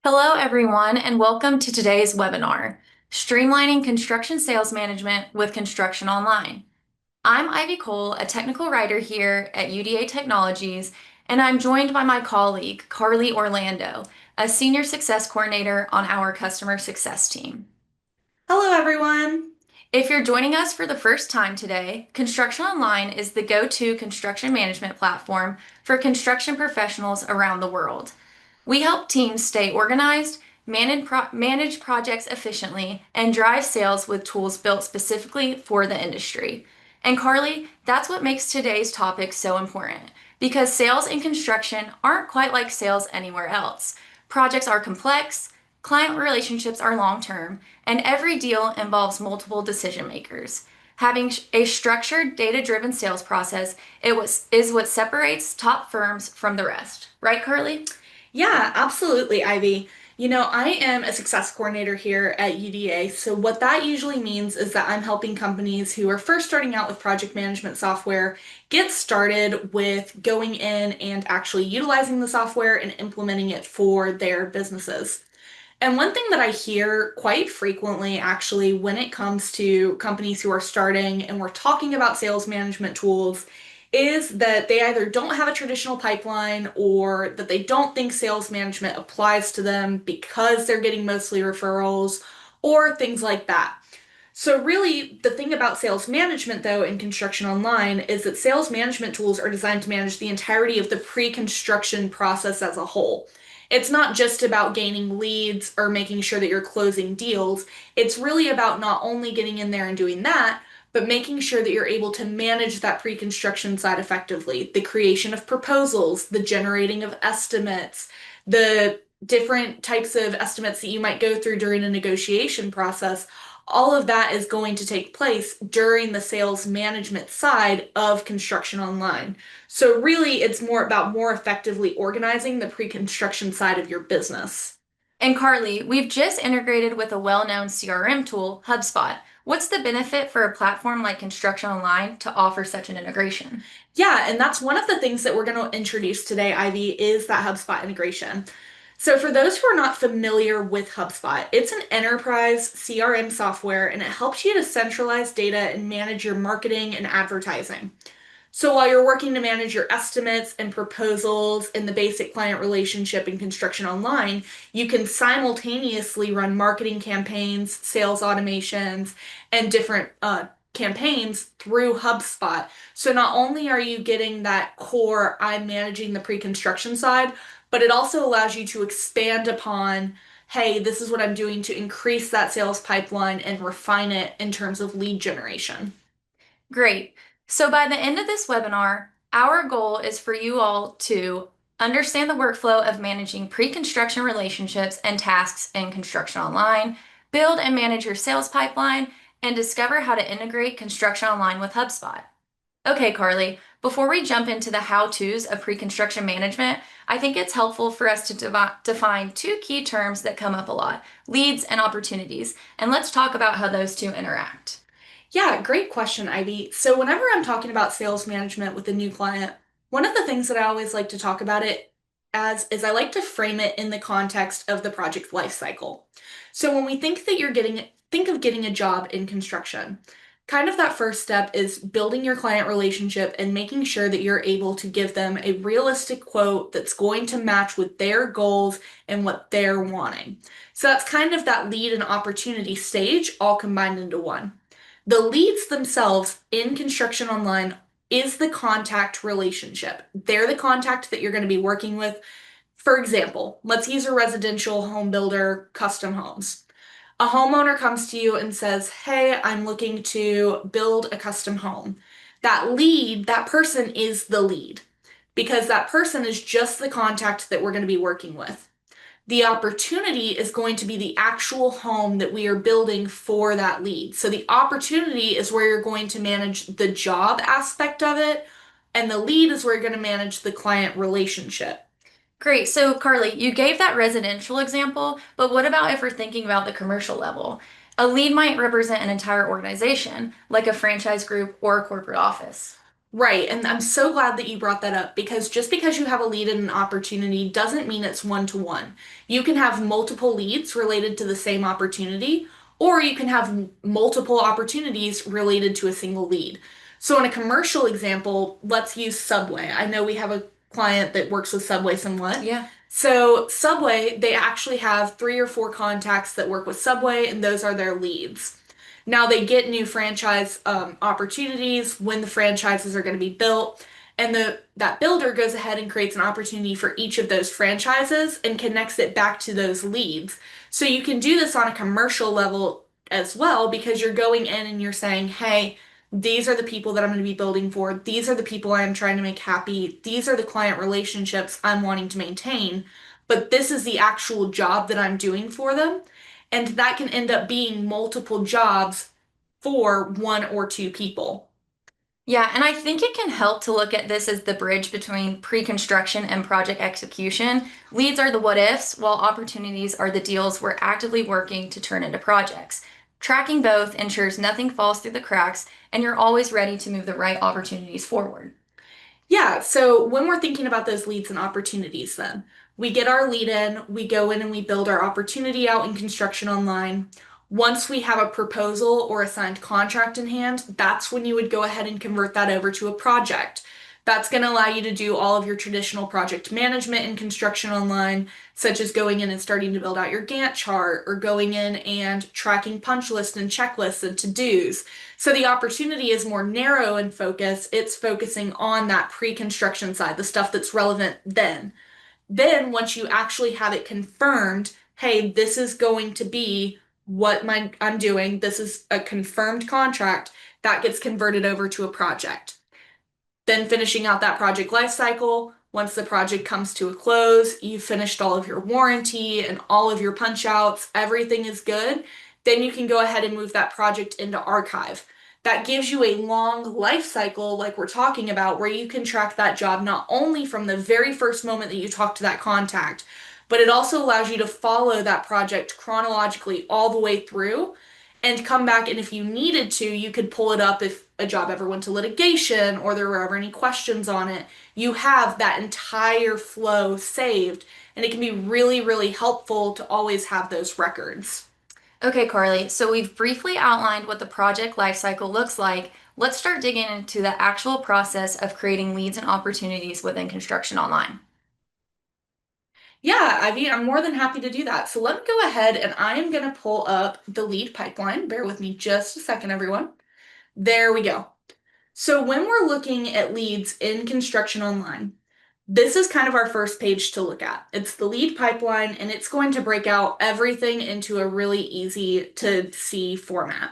Hello, everyone, and welcome to today's webinar, Streamlining Construction Sales Management with Construction Online. I'm Ivy Cole, a technical writer here at UDA Technologies, and I'm joined by my colleague, Carly Orlando, a senior success coordinator on our customer success team. Hello, everyone. If you're joining us for the first time today, Construction Online is the go-to construction management platform for construction professionals around the world. We help teams stay organized, manage projects efficiently, and drive sales with tools built specifically for the industry. And Carly, that's what makes today's topic so important because sales in construction aren't quite like sales anywhere else. Projects are complex, client relationships are long term, and every deal involves multiple decision makers. Having a structured, data driven sales process is what separates top firms from the rest. Right, Carly? Yeah, absolutely, Ivy. I am a success coordinator here at UDA. So, what that usually means is that I'm helping companies who are first starting out with project management software get started with going in and actually utilizing the software and implementing it for their businesses. And one thing that I hear quite frequently, actually, when it comes to companies who are starting and we're talking about sales management tools, is that they either don't have a traditional pipeline or that they don't think sales management applies to them because they're getting mostly referrals or things like that. So, really, the thing about sales management, though, in Construction Online is that sales management tools are designed to manage the entirety of the pre construction process as a whole. It's not just about gaining leads or making sure that you're closing deals. It's really about not only getting in there and doing that, but making sure that you're able to manage that pre construction side effectively. The creation of proposals, the generating of estimates, the different types of estimates that you might go through during a negotiation process, all of that is going to take place during the sales management side of Construction Online. So, really, it's more about more effectively organizing the pre construction side of your business. And Carly, we've just integrated with a well-known CRM tool, HubSpot. What's the benefit for a platform like Construction Online to offer such an integration? Yeah, and that's one of the things that we're going to introduce today, Ivy, is that HubSpot integration. So, for those who are not familiar with HubSpot, it's an enterprise CRM software and it helps you to centralize data and manage your marketing and advertising. So while you're working to manage your estimates and proposals in the basic client relationship in Construction Online, you can simultaneously run marketing campaigns, sales automations, and different campaigns through HubSpot. So not only are you getting that core, I'm managing the pre-construction side, but it also allows you to expand upon, hey, this is what I'm doing to increase that sales pipeline and refine it in terms of lead generation. Great. So by the end of this webinar, our goal is for you all to understand the workflow of managing pre-construction relationships and tasks in Construction Online, build and manage your sales pipeline, and discover how to integrate Construction Online with HubSpot. Okay, Carly, before we jump into the how-tos of pre-construction management, I think it's helpful for us to define two key terms that come up a lot, leads and opportunities, and let's talk about how those two interact. Yeah, great question, Ivy. So, whenever I'm talking about sales management with a new client, one of the things that I always like to talk about it as is I like to frame it in the context of the project life cycle. So, when we think that think of getting a job in construction, kind of that first step is building your client relationship and making sure that you're able to give them a realistic quote that's going to match with their goals and what they're wanting. So, that's kind of that lead and opportunity stage all combined into one. The leads themselves in Construction Online is the contact relationship. They're the contact that you're going to be working with. For example, let's use a residential home builder, custom homes. A homeowner comes to you and says, hey, I'm looking to build a custom home. That lead, that person is the lead because that person is just the contact that we're going to be working with. The opportunity is going to be the actual home that we are building for that lead. So the opportunity is where you're going to manage the job aspect of it, and the lead is where you're going to manage the client relationship. Great. So, Carly, you gave that residential example, but what about if we're thinking about the commercial level? A lead might represent an entire organization, like a franchise group or a corporate office. Right, and I'm so glad that you brought that up because just because you have a lead and an opportunity doesn't mean it's one to one. You can have multiple leads related to the same opportunity, or you can have multiple opportunities related to a single lead. So, in a commercial example, let's use Subway. I know we have a client that works with Subway somewhat. Yeah. So, Subway, they actually have 3 or 4 contacts that work with Subway, and those are their leads. Now they get new franchise opportunities when the franchises are going to be built, and that builder goes ahead and creates an opportunity for each of those franchises and connects it back to those leads. So you can do this on a commercial level as well because you're going in and you're saying, hey, these are the people that I'm going to be building for. These are the people I'm trying to make happy. These are the client relationships I'm wanting to maintain. But this is the actual job that I'm doing for them. And that can end up being multiple jobs for 1 or 2 people. Yeah, and I think it can help to look at this as the bridge between pre-construction and project execution. Leads are the what ifs, while opportunities are the deals we're actively working to turn into projects. Tracking both ensures nothing falls through the cracks and you're always ready to move the right opportunities forward. Yeah, so when we're thinking about those leads and opportunities, then we get our lead in, we go in and we build our opportunity out in Construction Online. Once we have a proposal or a signed contract in hand, that's when you would go ahead and convert that over to a project. That's going to allow you to do all of your traditional project management in Construction Online, such as going in and starting to build out your Gantt chart or going in and tracking punch lists and checklists and to-dos. So the opportunity is more narrow in focus. It's focusing on that pre-construction side, the stuff that's relevant then. Then once you actually have it confirmed, hey, this is going to be I'm doing. This is a confirmed contract that gets converted over to a project. Then finishing out that project life cycle. Once the project comes to a close, you've finished all of your warranty and all of your punch outs, everything is good. Then you can go ahead and move that project into archive. That gives you a long life cycle, like we're talking about, where you can track that job not only from the very first moment that you talk to that contact, but it also allows you to follow that project chronologically all the way through and come back. And if you needed to, you could pull it up if a job ever went to litigation or there were ever any questions on it. You have that entire flow saved, and it can be really, really helpful to always have those records. Okay, Carly, so we've briefly outlined what the project lifecycle looks like. Let's start digging into the actual process of creating leads and opportunities within Construction Online. Yeah, Ivy, I'm more than happy to do that. So let me go ahead and I am going to pull up the lead pipeline. Bear with me just a second, everyone. There we go. So when we're looking at leads in Construction Online, this is kind of our first page to look at. It's the lead pipeline, and it's going to break out everything into a really easy to see format.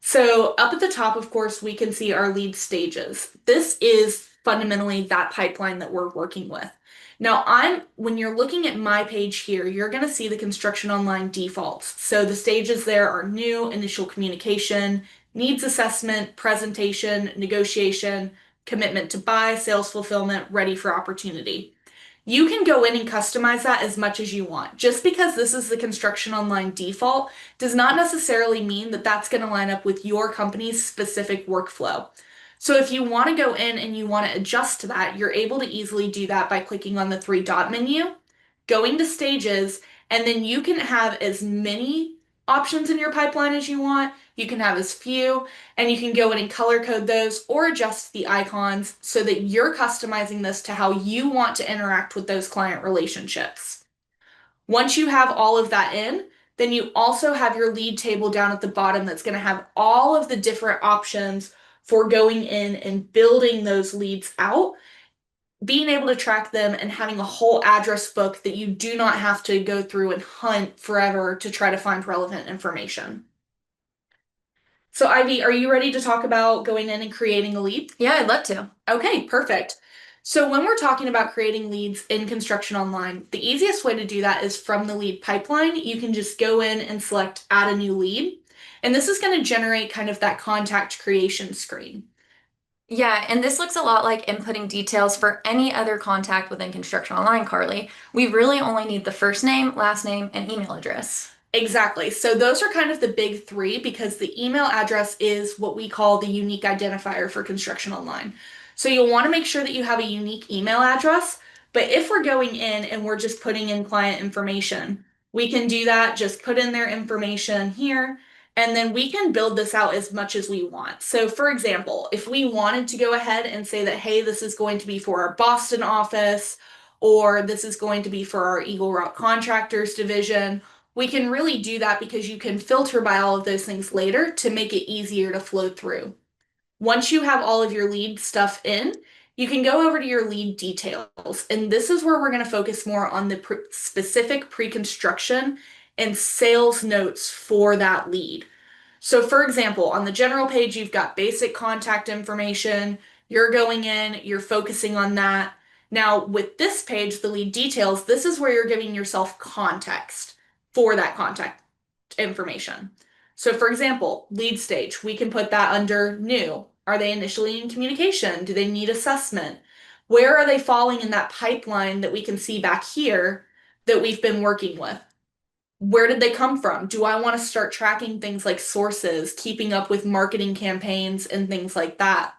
So up at the top, of course, we can see our lead stages. This is fundamentally that pipeline that we're working with. Now, when you're looking at my page here, you're going to see the Construction Online defaults. So the stages there are new, initial communication, needs assessment, presentation, negotiation, commitment to buy, sales fulfillment, ready for opportunity. You can go in and customize that as much as you want. Just because this is the Construction Online default does not necessarily mean that that's going to line up with your company's specific workflow. So if you want to go in and you want to adjust to that, you're able to easily do that by clicking on the 3 dot menu, going to stages, and then you can have as many options in your pipeline as you want. You can have as few, and you can go in and color code those or adjust the icons so that you're customizing this to how you want to interact with those client relationships. Once you have all of that in, then you also have your lead table down at the bottom that's going to have all of the different options for going in and building those leads out, being able to track them, and having a whole address book that you do not have to go through and hunt forever to try to find relevant information. So, Ivy, are you ready to talk about going in and creating a lead? Yeah, I'd love to. Okay, perfect. So when we're talking about creating leads in Construction Online, the easiest way to do that is from the lead pipeline. You can just go in and select add a new lead. And this is going to generate kind of that contact creation screen. Yeah, and this looks a lot like inputting details for any other contact within Construction Online, Carly. We really only need the first name, last name, and email address. Exactly. So those are kind of the big 3 because the email address is what we call the unique identifier for Construction Online. So you'll want to make sure that you have a unique email address. But if we're going in and we're just putting in client information, we can do that, just put in their information here, and then we can build this out as much as we want. So for example, if we wanted to go ahead and say that, hey, this is going to be for our Boston office, or this is going to be for our Eagle Rock Contractors division, we can really do that because you can filter by all of those things later to make it easier to flow through. Once you have all of your lead stuff in, you can go over to your lead details. And this is where we're going to focus more on the specific pre-construction and sales notes for that lead. So, for example, on the general page, you've got basic contact information. You're going in, you're focusing on that. Now, with this page, the lead details, this is where you're giving yourself context for that contact information. So, for example, lead stage, we can put that under new. Are they initially in communication? Do they need assessment? Where are they falling in that pipeline that we can see back here that we've been working with? Where did they come from? Do I want to start tracking things like sources, keeping up with marketing campaigns and things like that?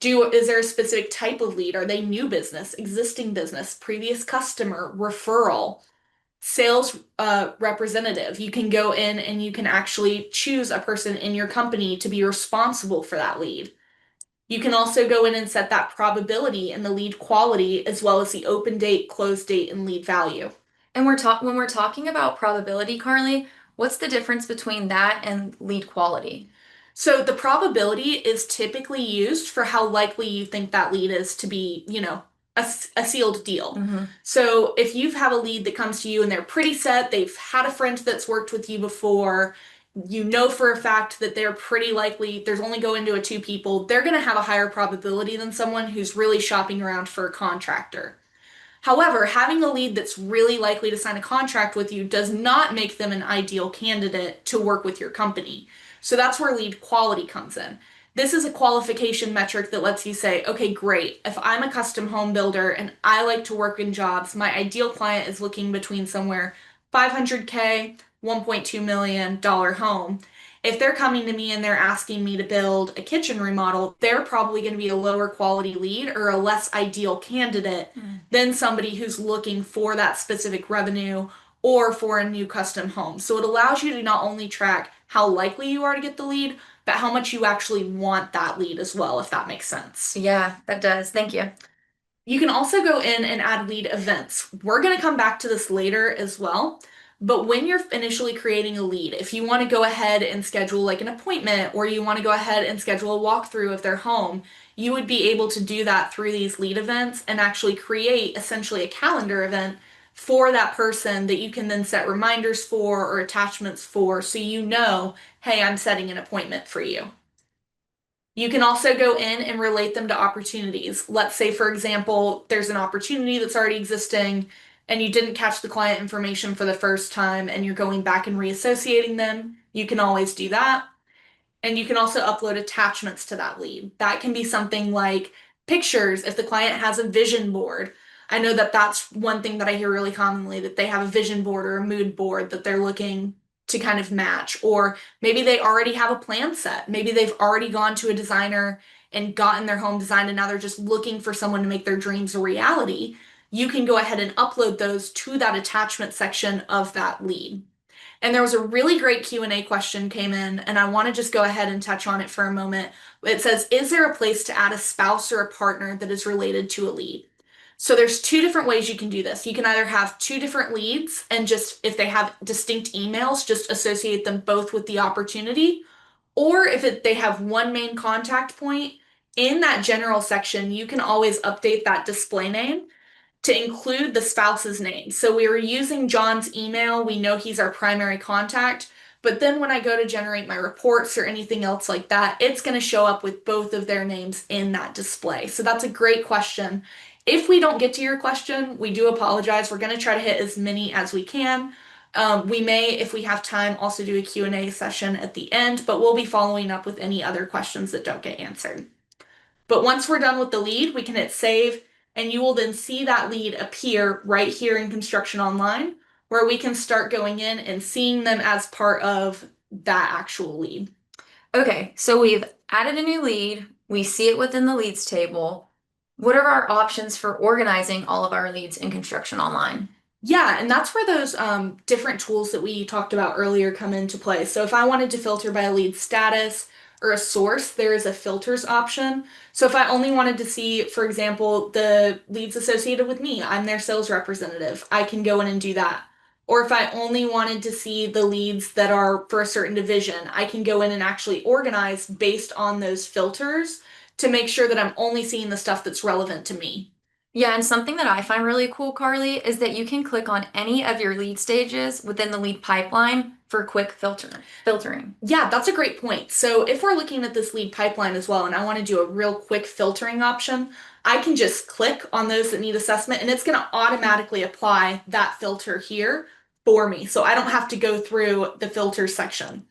Is there a specific type of lead? Are they new business, existing business, previous customer, referral? Sales representative. You can go in and you can actually choose a person in your company to be responsible for that lead. You can also go in and set that probability and the lead quality as well as the open date, close date, and lead value. And when we're talking about probability, Carly, what's the difference between that and lead quality? So the probability is typically used for how likely you think that lead is to be, a sealed deal. Mm-hmm. So if you have a lead that comes to you and they're pretty set, they've had a friend that's worked with you before, you know for a fact that they're pretty likely, there's only going to a two people, they're going to have a higher probability than someone who's really shopping around for a contractor. However, having a lead that's really likely to sign a contract with you does not make them an ideal candidate to work with your company. So that's where lead quality comes in. This is a qualification metric that lets you say, okay, great. If I'm a custom home builder and I like to work in jobs, my ideal client is looking between somewhere 500K, $1.2 million home. If they're coming to me and they're asking me to build a kitchen remodel, they're probably going to be a lower quality lead or a less ideal candidate than somebody who's looking for that specific revenue or for a new custom home. So it allows you to not only track how likely you are to get the lead, but how much you actually want that lead as well, if that makes sense. Yeah, that does. Thank you. You can also go in and add lead events. We're going to come back to this later as well. But when you're initially creating a lead, if you want to go ahead and schedule like an appointment or you want to go ahead and schedule a walkthrough of their home, you would be able to do that through these lead events and actually create essentially a calendar event for that person that you can then set reminders for or attachments for so you know, hey, I'm setting an appointment for you. You can also go in and relate them to opportunities. Let's say, for example, there's an opportunity that's already existing and you didn't catch the client information for the first time and you're going back and reassociating them. You can always do that. And you can also upload attachments to that lead. That can be something like pictures if the client has a vision board. I know that that's one thing that I hear really commonly that they have a vision board or a mood board that they're looking to kind of match. Or maybe they already have a plan set. Maybe they've already gone to a designer and gotten their home designed and now they're just looking for someone to make their dreams a reality. You can go ahead and upload those to that attachment section of that lead. And there was a really great Q&A question came in, and I want to just go ahead and touch on it for a moment. It says, is there a place to add a spouse or a partner that is related to a lead? So there's two different ways you can do this. You can either have two different leads and just, if they have distinct emails, just associate them both with the opportunity. Or if they have one main contact point, in that general section, you can always update that display name to include the spouse's name. So we were using John's email. We know he's our primary contact. But then when I go to generate my reports or anything else like that, it's going to show up with both of their names in that display. So that's a great question. If we don't get to your question, we do apologize. We're going to try to hit as many as we can. We may, if we have time, also do a Q&A session at the end, but we'll be following up with any other questions that don't get answered. But once we're done with the lead, we can hit save, and you will then see that lead appear right here in Construction Online, where we can start going in and seeing them as part of that actual lead. Okay, so we've added a new lead. We see it within the leads table. What are our options for organizing all of our leads in Construction Online? Yeah, and that's where those different tools that we talked about earlier come into play. So if I wanted to filter by a lead status or a source, there is a filters option. So if I only wanted to see, for example, the leads associated with me, I'm their sales representative, I can go in and do that. Or if I only wanted to see the leads that are for a certain division, I can go in and actually organize based on those filters to make sure that I'm only seeing the stuff that's relevant to me. Yeah, and something that I find really cool, Carly, is that you can click on any of your lead stages within the lead pipeline for quick filtering. Yeah, that's a great point. So if we're looking at this lead pipeline as well, and I want to do a real quick filtering option, I can just click on those that need assessment and it's going to automatically apply that filter here for me. So I don't have to go through the filter section.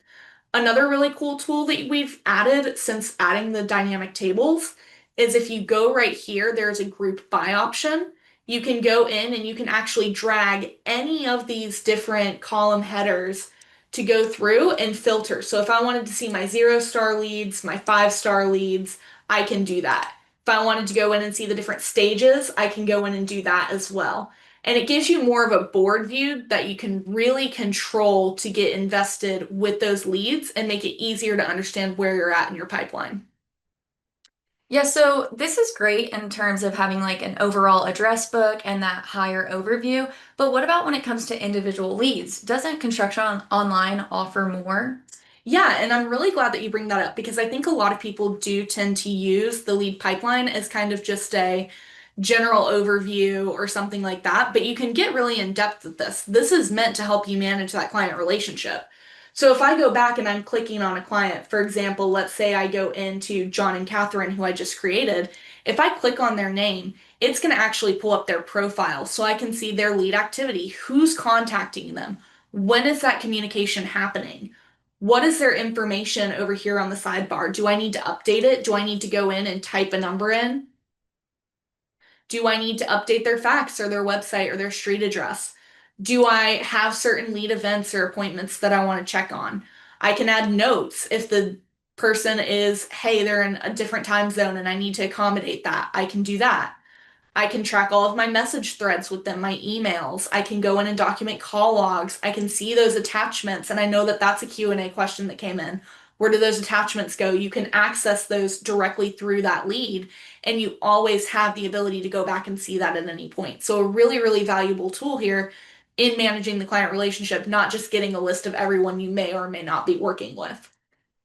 Another really cool tool that we've added since adding the dynamic tables is if you go right here, there's a group by option. You can go in and you can actually drag any of these different column headers to go through and filter. So if I wanted to see my 0-star leads, my 5-star leads, I can do that. If I wanted to go in and see the different stages, I can go in and do that as well. And it gives you more of a board view that you can really control to get invested with those leads and make it easier to understand where you're at in your pipeline. Yeah, so this is great in terms of having like an overall address book and that higher overview. But what about when it comes to individual leads? Doesn't Construction Online offer more? Yeah, and I'm really glad that you bring that up because I think a lot of people do tend to use the lead pipeline as kind of just a general overview or something like that, but you can get really in depth with this. This is meant to help you manage that client relationship. So if I go back and I'm clicking on a client, for example, let's say I go into John and Catherine, who I just created, if I click on their name, it's going to actually pull up their profile so I can see their lead activity, who's contacting them, when is that communication happening? What is their information over here on the sidebar? Do I need to update it? Do I need to go in and type a number in? Do I need to update their fax or their website or their street address? Do I have certain lead events or appointments that I want to check on? I can add notes if the person is, hey, they're in a different time zone and I need to accommodate that. I can do that. I can track all of my message threads with them, my emails. I can go in and document call logs. I can see those attachments, and I know that that's a Q&A question that came in. Where do those attachments go? You can access those directly through that lead, and you always have the ability to go back and see that at any point. So a really, really valuable tool here in managing the client relationship, not just getting a list of everyone you may or may not be working with.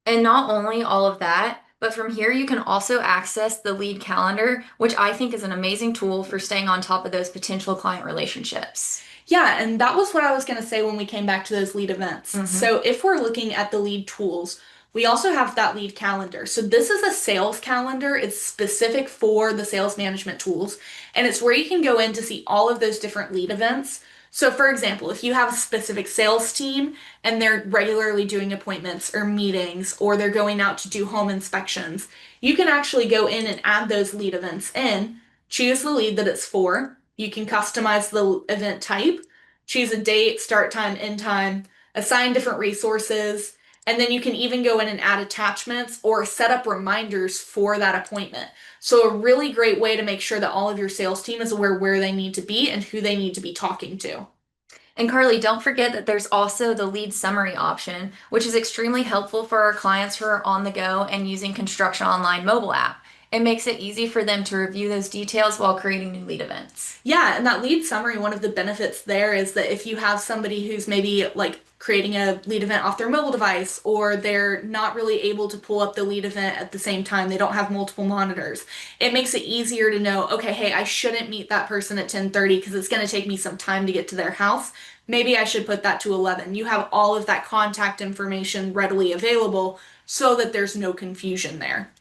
And not only all of that, but from here you can also access the lead calendar, which I think is an amazing tool for staying on top of those potential client relationships. Yeah, and that was what I was going to say when we came back to those lead events. Mhm. So if we're looking at the lead tools, we also have that lead calendar. So this is a sales calendar. It's specific for the sales management tools, and it's where you can go in to see all of those different lead events. So for example, if you have a specific sales team and they're regularly doing appointments or meetings or they're going out to do home inspections, you can actually go in and add those lead events in, choose the lead that it's for. You can customize the event type, choose a date, start time, end time, assign different resources, and then you can even go in and add attachments or set up reminders for that appointment. So, a really great way to make sure that all of your sales team is aware where they need to be and who they need to be talking to. And Carly, don't forget that there's also the lead summary option, which is extremely helpful for our clients who are on the go and using Construction Online mobile app. It makes it easy for them to review those details while creating new lead events. Yeah, and that lead summary, one of the benefits there is that if you have somebody who's maybe like creating a lead event off their mobile device or they're not really able to pull up the lead event at the same time, they don't have multiple monitors, it makes it easier to know, okay, hey, I shouldn't meet that person at 10:30 because it's going to take me some time to get to their house. Maybe I should put that to 11. You have all of that contact information readily available so that there's no confusion there.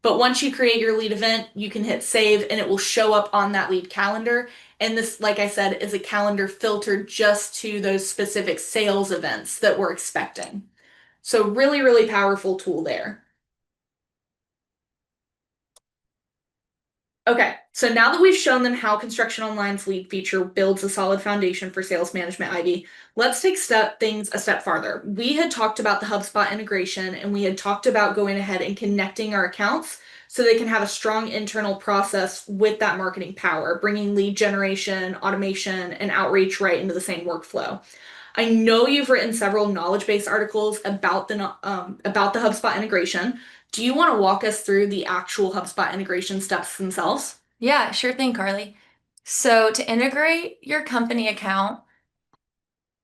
But once you create your lead event, you can hit save and it will show up on that lead calendar. And this, like I said, is a calendar filtered just to those specific sales events that we're expecting. So really, really powerful tool there. Okay, so now that we've shown them how Construction Online's lead feature builds a solid foundation for sales management, Ivy, let's take things a step farther. We had talked about the HubSpot integration and we had talked about going ahead and connecting our accounts so they can have a strong internal process with that marketing power, bringing lead generation, automation, and outreach right into the same workflow. I know you've written several knowledge-based articles about the HubSpot integration. Do you want to walk us through the actual HubSpot integration steps themselves? Yeah, sure thing, Carly. So to integrate your company account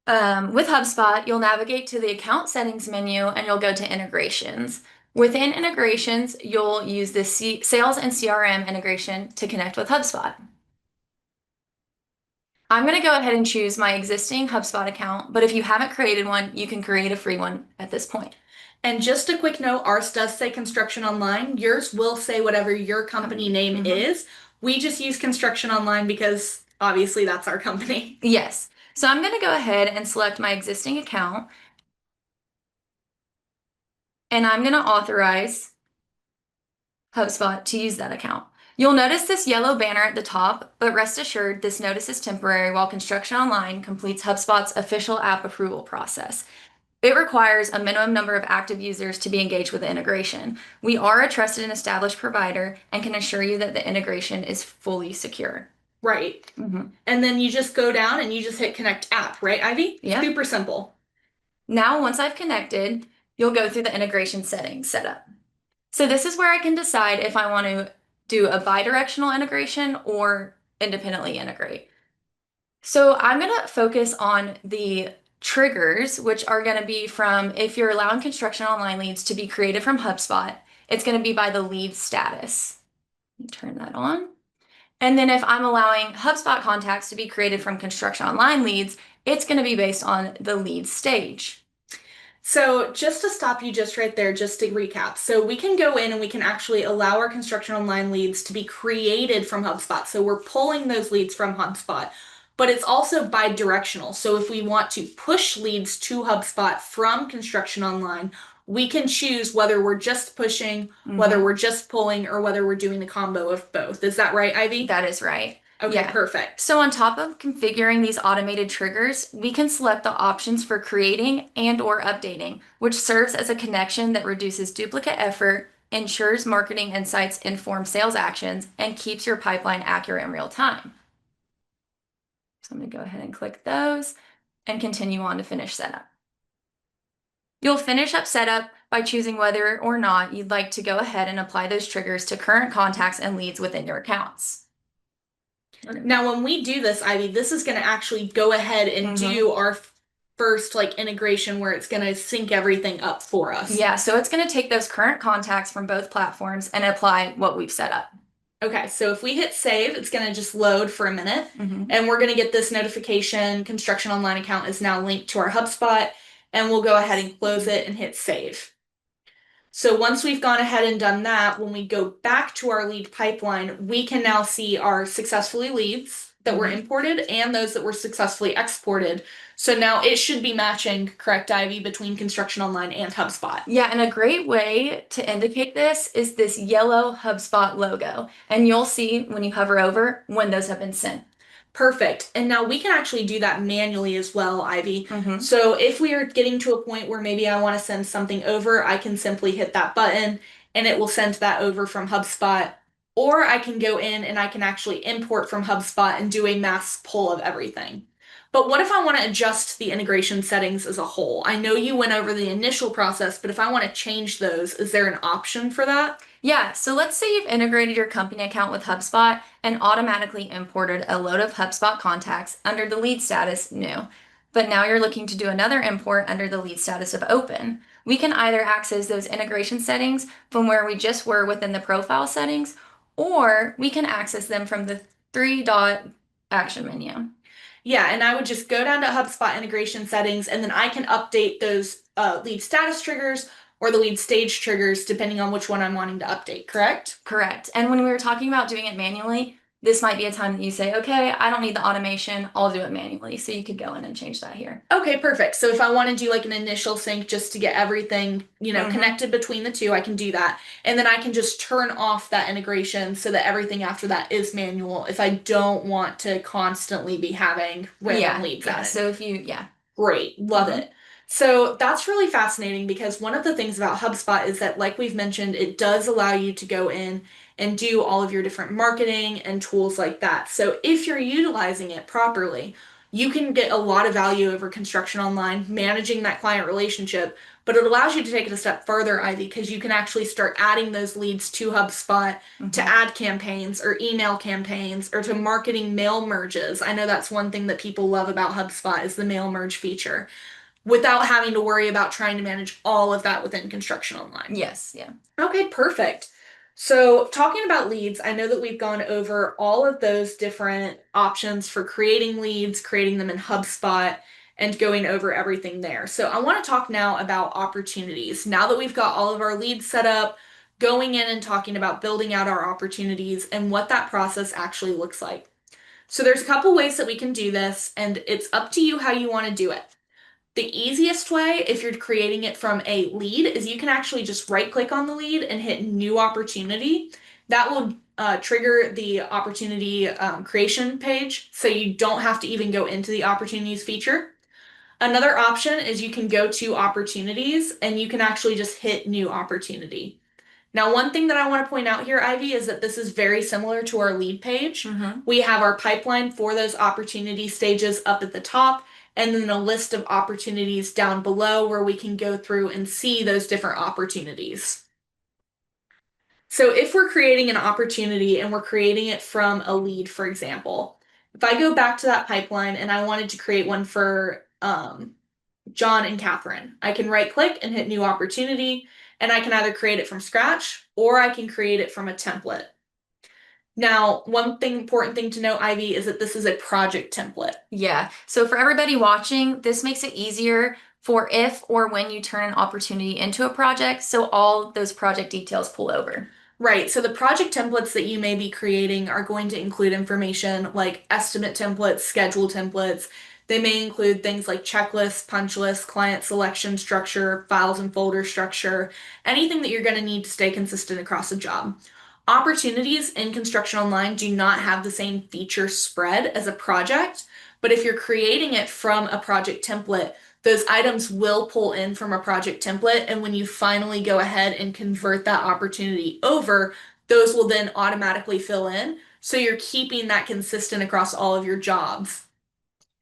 with HubSpot, you'll navigate to the account settings menu and you'll go to integrations. Within integrations, you'll use the sales and CRM integration to connect with HubSpot. I'm going to go ahead and choose my existing HubSpot account, but if you haven't created one, you can create a free one at this point. And just a quick note, ours does say Construction Online. Yours will say whatever your company name is. We just use Construction Online because obviously that's our company. Yes. So I'm going to go ahead and select my existing account, and I'm going to authorize HubSpot to use that account. You'll notice this yellow banner at the top, but rest assured this notice is temporary while Construction Online completes HubSpot's official app approval process. It requires a minimum number of active users to be engaged with the integration. We are a trusted and established provider and can assure you that the integration is fully secure. Right. And then you just go down and you just hit connect app, right, Ivy? Yeah. Super simple. Now, once I've connected, you'll go through the integration settings setup. So this is where I can decide if I want to do a bidirectional integration or independently integrate. So I'm going to focus on the triggers, which are going to be from if you're allowing Construction Online leads to be created from HubSpot, it's going to be by the lead status. Let me turn that on. And then if I'm allowing HubSpot contacts to be created from Construction Online leads, it's going to be based on the lead stage. So just to stop you just right there, just to recap. So we can go in and we can actually allow our Construction Online leads to be created from HubSpot. So we're pulling those leads from HubSpot, but it's also bi-directional. So if we want to push leads to HubSpot from Construction Online, we can choose whether we're just pushing, whether we're just pulling, or whether we're doing the combo of both. Is that right, Ivy? That is right. Okay, Yeah. perfect. So on top of configuring these automated triggers, we can select the options for creating and or updating, which serves as a connection that reduces duplicate effort, ensures marketing insights inform sales actions, and keeps your pipeline accurate in real time. So I'm going to go ahead and click those and continue on to finish setup. You'll finish up setup by choosing whether or not you'd like to go ahead and apply those triggers to current contacts and leads within your accounts. Now, when we do this, Ivy, this is going to actually go ahead and do our first integration where it's going to sync everything up for us. Yeah, so it's going to take those current contacts from both platforms and apply what we've set up. Okay, so if we hit save, it's going to just load for a minute, and we're going to get this notification, Construction Online account is now linked to our HubSpot, and we'll go ahead and close it and hit save. So once we've gone ahead and done that, when we go back to our lead pipeline, we can now see our successfully leads that were imported and those that were successfully exported. So now it should be matching, correct, Ivy, between Construction Online and HubSpot. Yeah, and a great way to indicate this is this yellow HubSpot logo. And you'll see when you hover over when those have been sent. Perfect. And now we can actually do that manually as well, Ivy. So if we are getting to a point where maybe I want to send something over, I can simply hit that button and it will send that over from HubSpot. Or I can go in and I can actually import from HubSpot and do a mass pull of everything. But what if I want to adjust the integration settings as a whole? I know you went over the initial process, but if I want to change those, is there an option for that? Yeah, so let's say you've integrated your company account with HubSpot and automatically imported a load of HubSpot contacts under the lead status new. But now you're looking to do another import under the lead status of open. We can either access those integration settings from where we just were within the profile settings, or we can access them from the three-dot action menu. Yeah, and I would just go down to HubSpot integration settings and then I can update those lead status triggers or the lead stage triggers depending on which one I'm wanting to update, correct? Correct. And when we were talking about doing it manually, this might be a time that you say, okay, I don't need the automation, I'll do it manually. So you could go in and change that here. Okay, perfect. So if I want to do like an initial sync just to get everything, Mm-hmm. connected between the two, I can do that. And then I can just turn off that integration so that everything after that is manual if I don't want to constantly be having random Yeah, leads yeah. added. So if you, yeah. Great, love Mm-hmm. it. So that's really fascinating because one of the things about HubSpot is that, like we've mentioned, it does allow you to go in and do all of your different marketing and tools like that. So if you're utilizing it properly, you can get a lot of value over Construction Online, managing that client relationship, but it allows you to take it a step further, Ivy, because you can actually start adding those leads to HubSpot to Mm-hmm. ad campaigns or email campaigns or to marketing mail merges. I know that's one thing that people love about HubSpot is the mail merge feature without having to worry about trying to manage all of that within Construction Online. Yes, yeah. Okay, perfect. So, talking about leads, I know that we've gone over all of those different options for creating leads, creating them in HubSpot, and going over everything there. So, I want to talk now about opportunities. Now that we've got all of our leads set up, going in and talking about building out our opportunities and what that process actually looks like. So, there's a couple ways that we can do this, and it's up to you how you want to do it. The easiest way, if you're creating it from a lead, is you can actually just right click on the lead and hit new opportunity. That will trigger the opportunity creation page, so you don't have to even go into the opportunities feature. Another option is you can go to opportunities and you can actually just hit new opportunity. Now, one thing that I want to point out here, Ivy, is that this is very similar to our lead page. Mm-hmm. We have our pipeline for those opportunity stages up at the top, and then a list of opportunities down below where we can go through and see those different opportunities. So, if we're creating an opportunity and we're creating it from a lead, for example, if I go back to that pipeline and I wanted to create one for John and Catherine. I can right click and hit new opportunity, and I can either create it from scratch or I can create it from a template. Now, one thing important thing to know, Ivy, is that this is a project template. Yeah. So for everybody watching, this makes it easier for if or when you turn an opportunity into a project. So all those project details pull over. Right, so the project templates that you may be creating are going to include information like estimate templates, schedule templates. They may include things like checklists, punch lists, client selection structure, files and folder structure, anything that you're going to need to stay consistent across a job. Opportunities in Construction Online do not have the same feature spread as a project, but if you're creating it from a project template, those items will pull in from a project template. And when you finally go ahead and convert that opportunity over, those will then automatically fill in. So you're keeping that consistent across all of your jobs.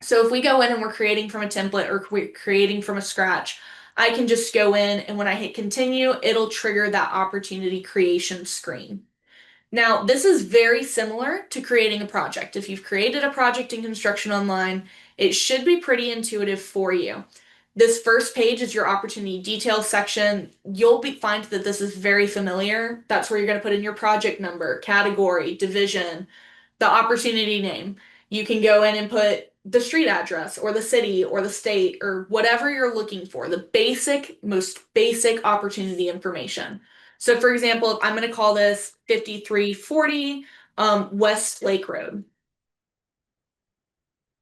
So if we go in and we're creating from a template or we're creating from a scratch, I can just go in and when I hit continue, it'll trigger that opportunity creation screen. Now, this is very similar to creating a project. If you've created a project in Construction Online, it should be pretty intuitive for you. This first page is your opportunity details section. Find that this is very familiar. That's where you're going to put in your project number, category, division, the opportunity name. You can go in and put the street address or the city or the state or whatever you're looking for, the most basic opportunity information. So, for example, if I'm going to call this 5340 West Lake Road.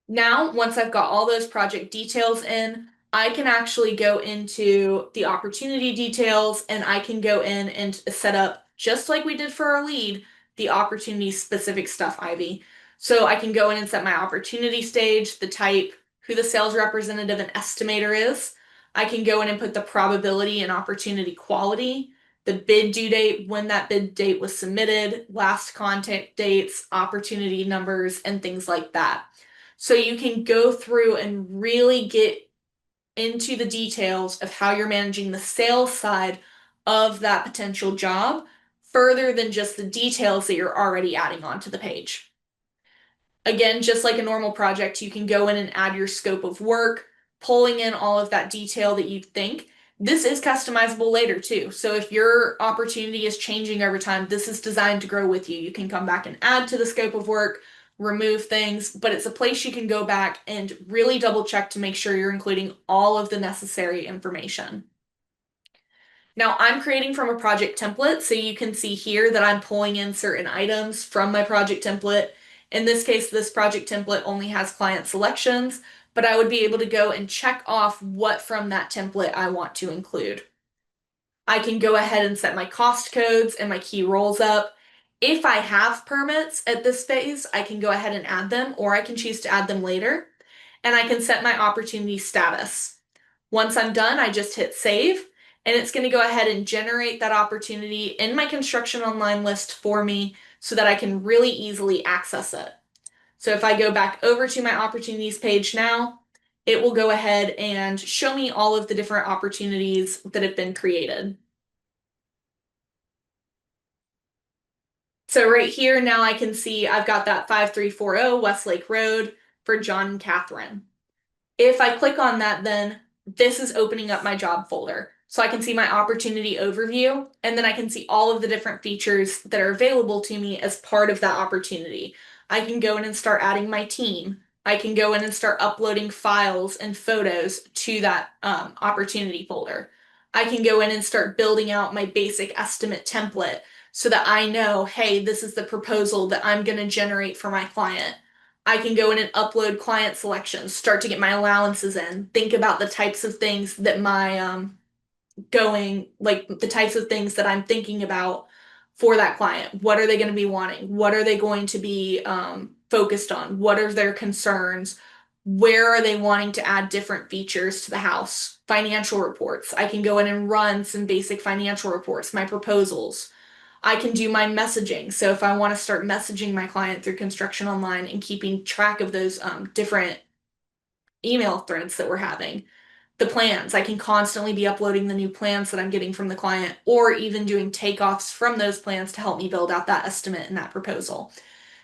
Now, once I've got all those project details in, I can actually go into the opportunity details and I can go in and set up, just like we did for our lead, the opportunity specific stuff, Ivy. So I can go in and set my opportunity stage, the type, who the sales representative and estimator is. I can go in and put the probability and opportunity quality, the bid due date, when that bid date was submitted, last contact dates, opportunity numbers, and things like that. So you can go through and really get into the details of how you're managing the sales side of that potential job further than just the details that you're already adding onto the page. Again, just like a normal project, you can go in and add your scope of work, pulling in all of that detail that you think. This is customizable later too. So if your opportunity is changing over time, this is designed to grow with you. You can come back and add to the scope of work, remove things, but it's a place you can go back and really double check to make sure you're including all of the necessary information. Now I'm creating from a project template, so you can see here that I'm pulling in certain items from my project template. In this case, this project template only has client selections, but I would be able to go and check off what from that template I want to include. I can go ahead and set my cost codes and my key roles up. If I have permits at this phase, I can go ahead and add them, or I can choose to add them later. And I can set my opportunity status. Once I'm done, I just hit save, and it's going to go ahead and generate that opportunity in my Construction Online list for me so that I can really easily access it. So if I go back over to my opportunities page now, it will go ahead and show me all of the different opportunities that have been created. So right here now I can see I've got that 5340 Westlake Road for John and Catherine. If I click on that, then this is opening up my job folder. So I can see my opportunity overview, and then I can see all of the different features that are available to me as part of that opportunity. I can go in and start adding my team. I can go in and start uploading files and photos to that opportunity folder. I can go in and start building out my basic estimate template so that I know, hey, this is the proposal that I'm going to generate for my client. I can go in and upload client selections, start to get my allowances in, think about the types of things that my like the types of things that I'm thinking about for that client. What are they going to be wanting? What are they going to be focused on? What are their concerns? Where are they wanting to add different features to the house? Financial reports. I can go in and run some basic financial reports, my proposals. I can do my messaging. So if I want to start messaging my client through Construction Online and keeping track of those different email threads that we're having, the plans, I can constantly be uploading the new plans that I'm getting from the client, or even doing takeoffs from those plans to help me build out that estimate and that proposal.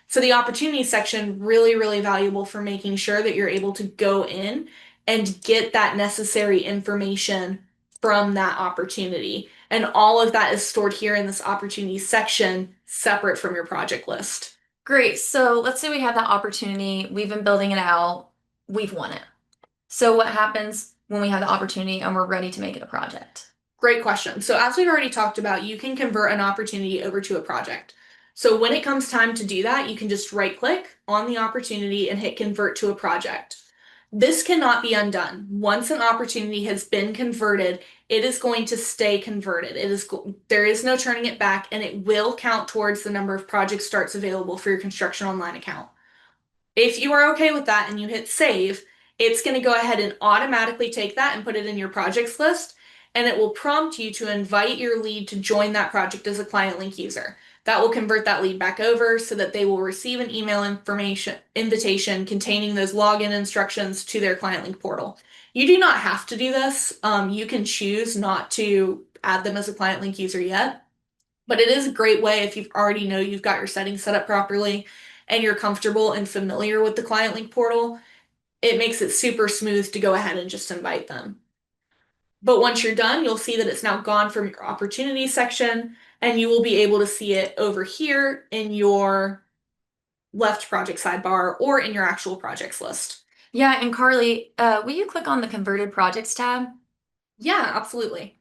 So the opportunity section, really, really valuable for making sure that you're able to go in and get that necessary information from that opportunity. And all of that is stored here in this opportunity section, separate from your project list. Great. So let's say we have that opportunity, we've been building it out, we've won it. So what happens when we have the opportunity and we're ready to make it a project? Great question. So as we've already talked about, you can convert an opportunity over to a project. So when it comes time to do that, you can just right click on the opportunity and hit convert to a project. This cannot be undone. Once an opportunity has been converted, it is going to stay converted. There is no turning it back, and it will count towards the number of project starts available for your Construction Online account. If you are okay with that and you hit save, it's going to go ahead and automatically take that and put it in your projects list, and it will prompt you to invite your lead to join that project as a client link user. That will convert that lead back over so that they will receive an email information invitation containing those login instructions to their client link portal. You do not have to do this. You can choose not to add them as a client link user yet. But it is a great way if you already know you've got your settings set up properly and you're comfortable and familiar with the client link portal. It makes it super smooth to go ahead and just invite them. But once you're done, you'll see that it's now gone from your opportunities section, and you will be able to see it over here in your left project sidebar or in your actual projects list. Yeah, and Carly, will you click on the converted projects tab? Yeah, absolutely.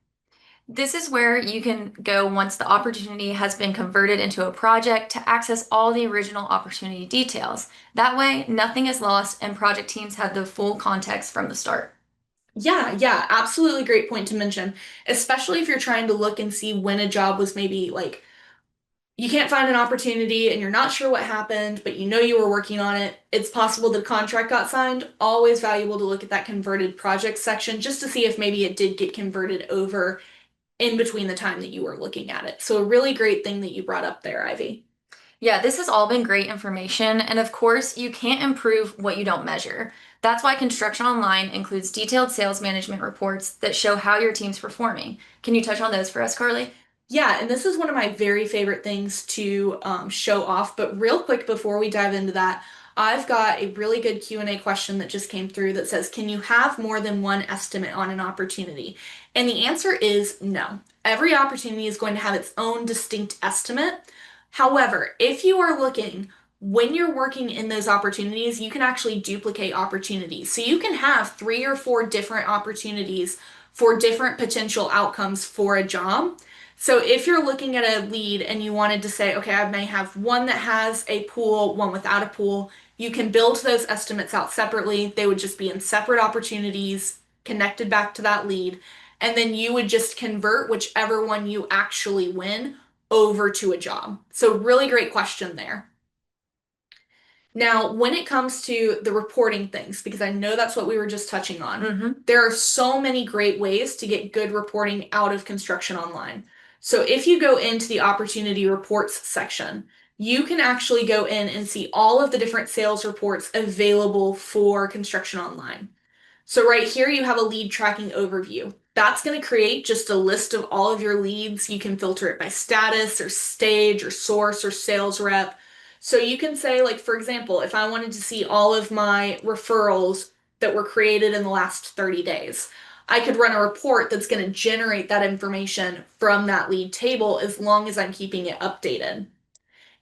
This is where you can go once the opportunity has been converted into a project to access all the original opportunity details. That way, nothing is lost and project teams have the full context from the start. Yeah, absolutely great point to mention, especially if you're trying to look and see when a job was maybe like you can't find an opportunity and you're not sure what happened, but you know you were working on it. It's possible the contract got signed. Always valuable to look at that converted project section just to see if maybe it did get converted over in between the time that you were looking at it. So, a really great thing that you brought up there, Ivy. Yeah, this has all been great information, and of course, you can't improve what you don't measure. That's why Construction Online includes detailed sales management reports that show how your team's performing. Can you touch on those for us, Carly? Yeah, and this is one of my very favorite things to show off. But real quick before we dive into that, I've got a really good Q&A question that just came through that says, can you have more than one estimate on an opportunity? And the answer is no. Every opportunity is going to have its own distinct estimate. However, if you are looking when you're working in those opportunities, you can actually duplicate opportunities. So you can have 3 or 4 different opportunities for different potential outcomes for a job. So if you're looking at a lead and you wanted to say, okay, I may have one that has a pool, one without a pool, you can build those estimates out separately. They would just be in separate opportunities connected back to that lead. And then you would just convert whichever one you actually win over to a job. So, really great question there. Now, when it comes to the reporting things, because I know that's what we were just touching on, there are so many great ways to get good reporting out of Construction Online. So if you go into the opportunity reports section, you can actually go in and see all of the different sales reports available for Construction Online. So right here you have a lead tracking overview. That's going to create just a list of all of your leads. You can filter it by status or stage or source or sales rep. So you can say, like, for example, if I wanted to see all of my referrals that were created in the last 30 days, I could run a report that's going to generate that information from that lead table as long as I'm keeping it updated.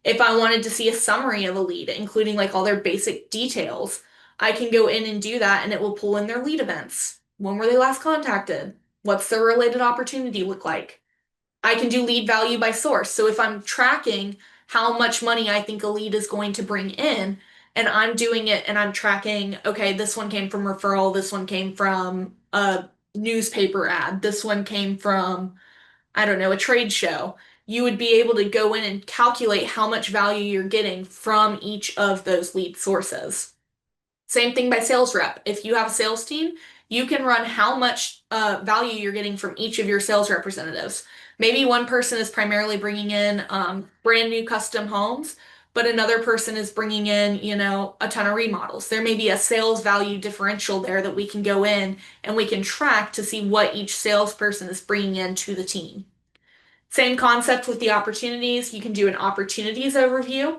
If I wanted to see a summary of a lead, including like all their basic details, I can go in and do that and it will pull in their lead events. When were they last contacted? What's their related opportunity look like? I can do lead value by source. So if I'm tracking how much money I think a lead is going to bring in, and I'm doing it and I'm tracking, okay, this one came from referral, this one came from a newspaper ad, this one came from, I don't know, a trade show, you would be able to go in and calculate how much value you're getting from each of those lead sources. Same thing by sales rep. If you have a sales team, you can run how much value you're getting from each of your sales representatives. Maybe one person is primarily bringing in brand new custom homes, but another person is bringing in, a ton of remodels. There may be a sales value differential there that we can go in and we can track to see what each salesperson is bringing in to the team. Same concept with the opportunities. You can do an opportunities overview,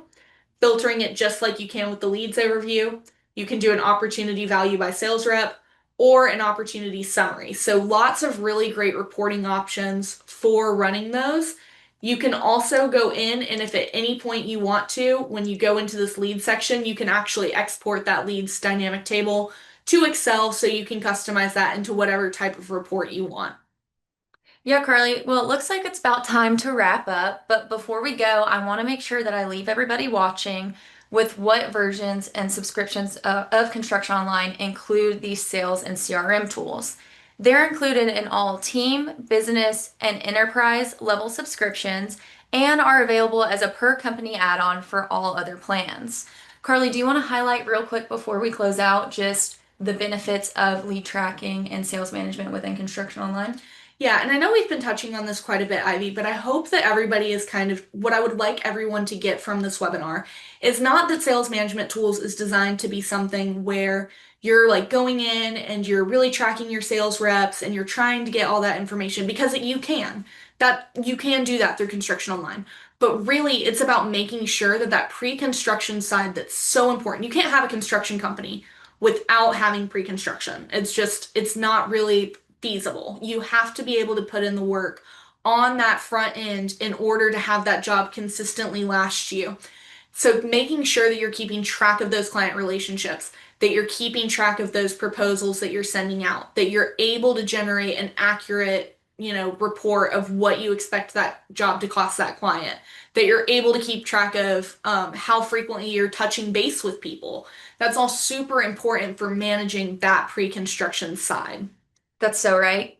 filtering it just like you can with the leads overview. You can do an opportunity value by sales rep or an opportunity summary. So lots of really great reporting options for running those. You can also go in and if at any point you want to, when you go into this lead section, you can actually export that leads dynamic table to Excel so you can customize that into whatever type of report you want. Yeah, Carly. Well, it looks like it's about time to wrap up. But before we go, I want to make sure that I leave everybody watching with what versions and subscriptions of Construction Online include these sales and CRM tools. They're included in all team, business, and enterprise level subscriptions and are available as a per company add-on for all other plans. Carly, do you want to highlight real quick before we close out just the benefits of lead tracking and sales management within Construction Online? Yeah, and I know we've been touching on this quite a bit, Ivy, but I hope that everybody is kind of what I would like everyone to get from this webinar is not that sales management tools is designed to be something where you're like going in and you're really tracking your sales reps and you're trying to get all that information because you can. That you can do that through Construction Online. But really, it's about making sure that that pre-construction side that's so important. You can't have a construction company without having pre-construction. It's not really feasible. You have to be able to put in the work on that front end in order to have that job consistently last you. So making sure that you're keeping track of those client relationships, that you're keeping track of those proposals that you're sending out, that you're able to generate an accurate, report of what you expect that job to cost that client, that you're able to keep track of how frequently you're touching base with people. That's all super important for managing that pre-construction side. That's so right.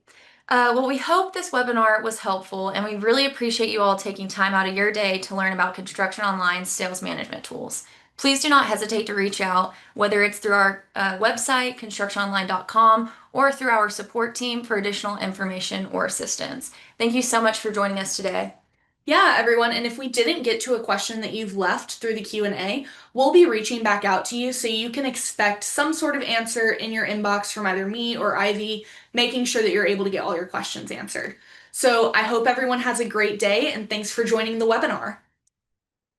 Well, we hope this webinar was helpful, and we really appreciate you all taking time out of your day to learn about Construction Online sales management tools. Please do not hesitate to reach out, whether it's through our website, constructiononline.com, or through our support team for additional information or assistance. Thank you so much for joining us today. Yeah, everyone, and if we didn't get to a question that you've left through the Q&A, we'll be reaching back out to you so you can expect some sort of answer in your inbox from either me or Ivy, making sure that you're able to get all your questions answered. So I hope everyone has a great day and thanks for joining the webinar.